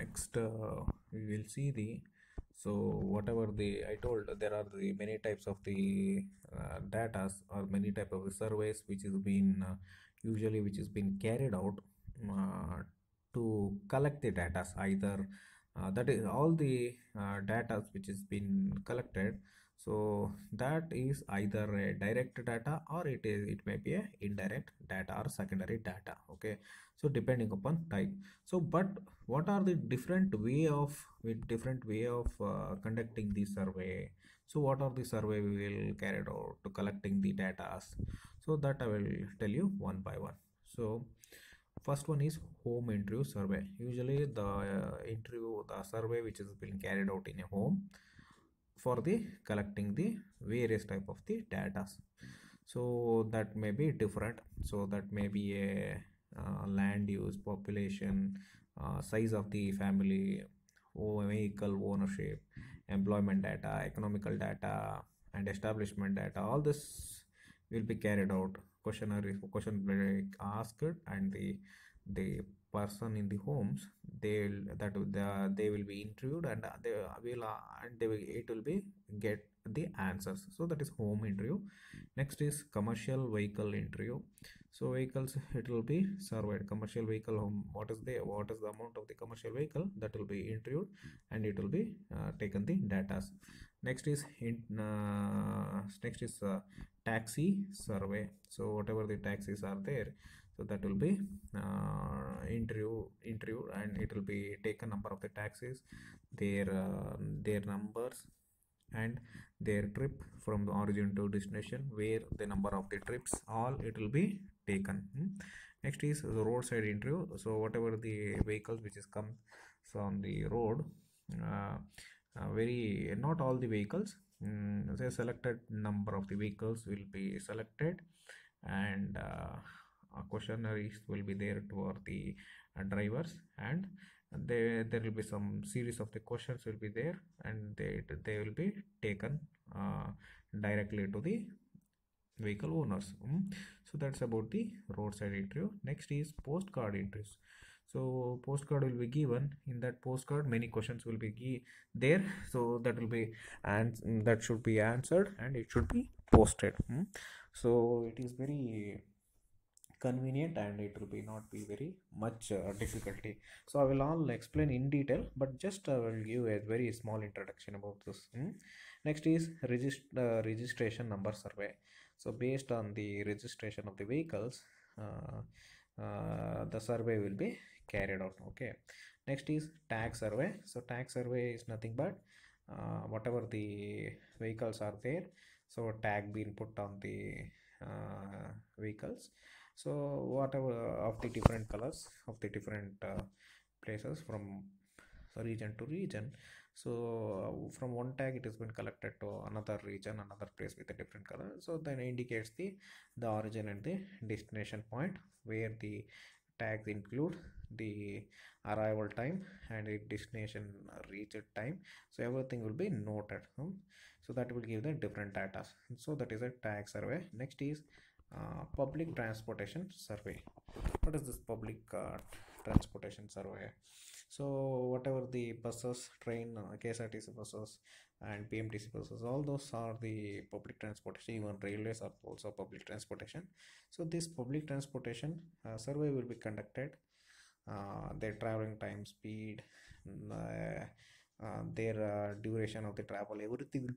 Next we will see the whatever the I told, there are the many types of the data or many type of the surveys which is been usually which is been carried out uh, to collect the data, either that is all the data which is been collected. So that is either a direct data, or it may be a indirect data or secondary data. Okay, so depending upon type. So but what are the different way of conducting the survey? So what are the survey we will carry out to collecting the data? So that I will tell you one by one. So first one is home interview survey. Usually the survey which is being carried out in a home for the collecting the various type of the data. So that may be different. So that may be a land use, population, size of the family, vehicle ownership, employment data, economical data, and establishment data. All this will be carried out. Question will be asked, and the person in the homes, they will be interviewed, and it will be get the answers. So that is home interview. Next is commercial vehicle interview. So vehicles, it will be surveyed. Commercial vehicle, what is the amount of the commercial vehicle, that will be interviewed, and it will be taken the data. Next is taxi survey. So whatever the taxis are there, so that will be interviewed, and it will be taken number of the taxis, their numbers, and their trip from the origin to destination, where the number of the trips, all it will be taken. Next is the roadside interview. So whatever the vehicles which is come from the road, very not all the vehicles, the selected number of the vehicles will be selected, and questionnaires will be there for the drivers, and there will be some series of the questions will be there, and they will be taken directly to the vehicle owners. So that's about the roadside interview. Next is postcard entries. So postcard will be given. In that postcard, many questions will be there. So that will be, and that should be answered, and it should be posted. So it is very convenient, and it will be not be very much difficulty. So I will all explain in detail, but just I will give a very small introduction about this. Next is registration number survey. So based on the registration of the vehicles, the survey will be carried out. Okay, next is tag survey. So tag survey is nothing but whatever the vehicles are there, so tag being put on the vehicles. So whatever of the different colors of the different places from region to region. So from one tag it has been collected to another region, another place with a different color. So then indicates the origin and the destination point, where the tags include the arrival time and the destination reached time. So everything will be noted. So that will give the different data. So that is a tag survey. Next is public transportation survey. What is this public transportation survey? So whatever the buses, train, KSRTC buses, and PMTC buses, all those are the public transportation. Even railways are also public transportation. So this public transportation survey will be conducted. Their traveling time, speed, their duration of the travel, everything will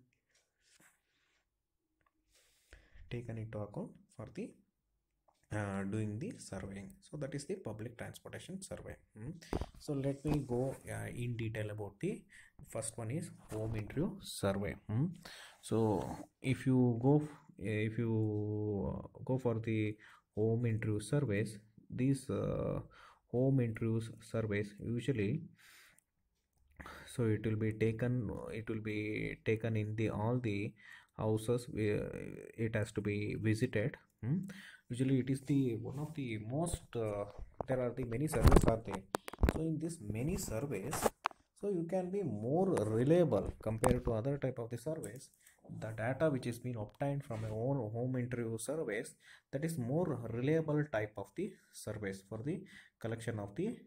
taken into account for the doing the surveying. So that is the public transportation survey. So let me go in detail about the first one is home interview survey. So if you go for the home interview surveys, these home interviews surveys usually, so it will be taken in the all the houses where it has to be visited. Usually it is the one of the most there are the many surveys are there. So in this many surveys, so you can be more reliable compared to other type of the surveys. the data which is being obtained from a own home interview surveys, that is more reliable type of the surveys for the collection of the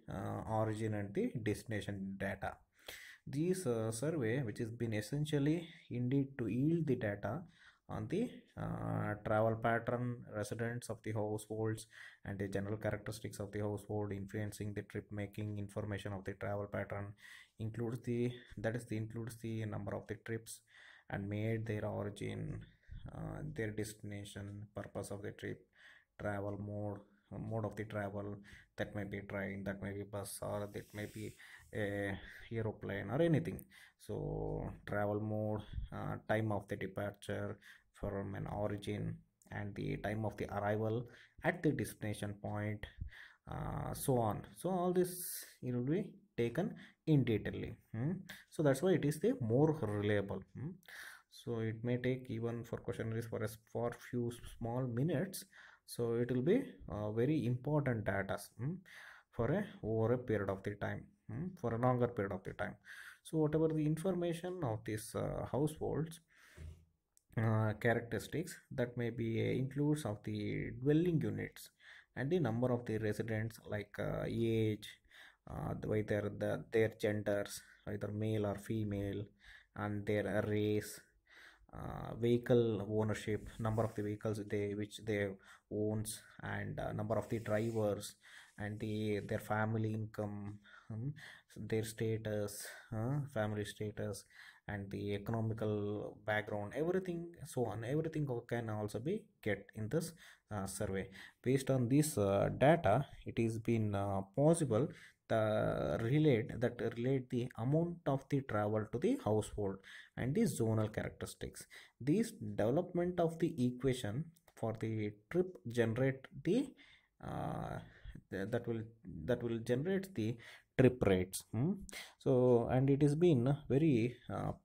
origin and the destination data. These survey which has been essentially indeed to yield the data on the travel pattern, residents of the households, and the general characteristics of the household influencing the trip making. Information of the travel pattern includes the, that is the includes the number of the trips and made, their origin, their destination, purpose of the trip, travel mode, mode of the travel, that may be train, that may be bus, or that may be a aeroplane or anything. So travel mode, time of the departure from an origin, and the time of the arrival at the destination point, so on. So all this will be taken in detailedly. So that's why it is the more reliable. So it may take even for questionnaires for us for few small minutes. So it will be very important data for a over a period of the time, for a longer period of the time. So whatever the information of these households characteristics, that may be includes of the dwelling units and the number of the residents, like age, whether their genders, either male or female, and their race, vehicle ownership, number of the vehicles they which they owns, and number of the drivers, and their family income, their status, family status, and the economical background, everything, so on, everything can also be get in this survey. Based on this data, it is been possible relate the amount of the travel to the household and the zonal characteristics. This development of the equation for the trip generate the uh, that will generate the trip rates. So, and it has been very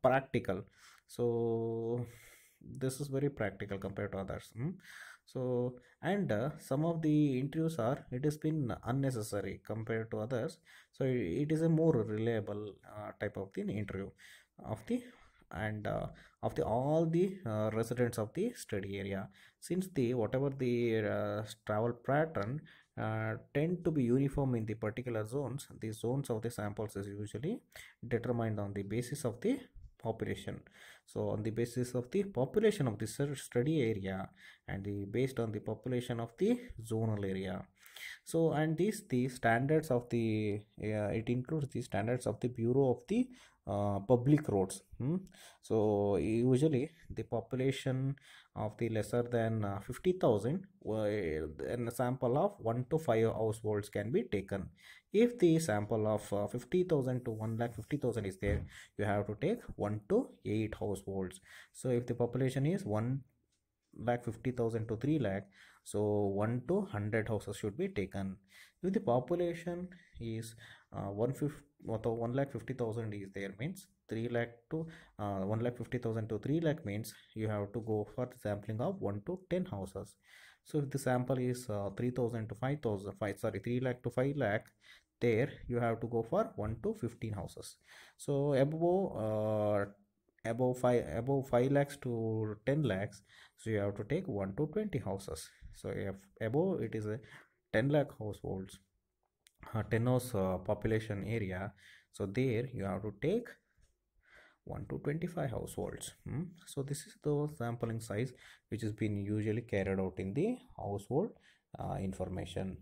practical. So this is very practical compared to others. So, and some of the interviews are, it has been unnecessary compared to others. So it is a more reliable type of the interview of the, and of the all the residents of the study area, since the whatever the travel pattern tend to be uniform in the particular zones. The zones of the samples is usually determined on the basis of the population. So on the basis of the population of the study area, and the based on the population of the zonal area. So, and these the standards of the it includes the standards of the Bureau of the public roads. So usually the population of the lesser than 50,000, and a sample of 1 to 5 households can be taken. If the sample of 50,000 to 1,50,000 is there, you have to take 1 to 8 households. So if the population is 1,50,000 to 3 lakh, so 1 to 100 houses should be taken. If the population is 1,50,000 is there, means 3 lakh to 1,50,000 to 3 lakh, means you have to go for the sampling of 1 to 10 houses. So if the sample is 3,000 to 5,000, 3 lakh to 5 lakh, there you have to go for 1 to 15 houses. So above 5 lakhs to 10 lakhs, so you have to take 1 to 20 houses. So if above it is a 10 lakh households, 10 house population area, so there you have to take 1 to 25 households. So this is the sampling size which has been usually carried out in the household information.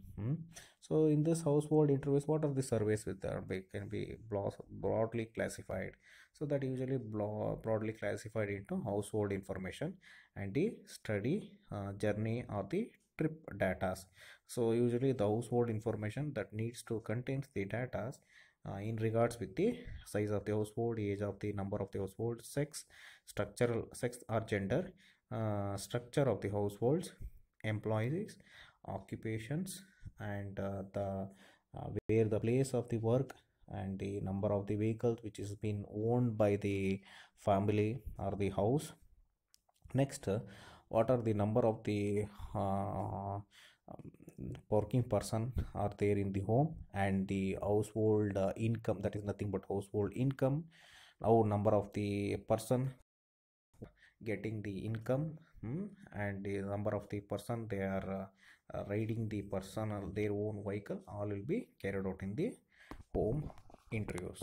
So in this household interviews, what are the surveys with can be broadly classified? So that usually broadly classified into household information and the study journey or the trip data. So usually the household information that needs to contain the data in regards with the size of the household, age of the number of the household, sex, structural sex or gender, structure of the households, employees, occupations, and the where the place of the work, and the number of the vehicles which is been owned by the family or the house. Next, what are the number of the working person are there in the home, and the household income, that is nothing but household income. Now number of the person getting the income, and the number of the person they are riding the personal their own vehicle, all will be carried out in the home interviews.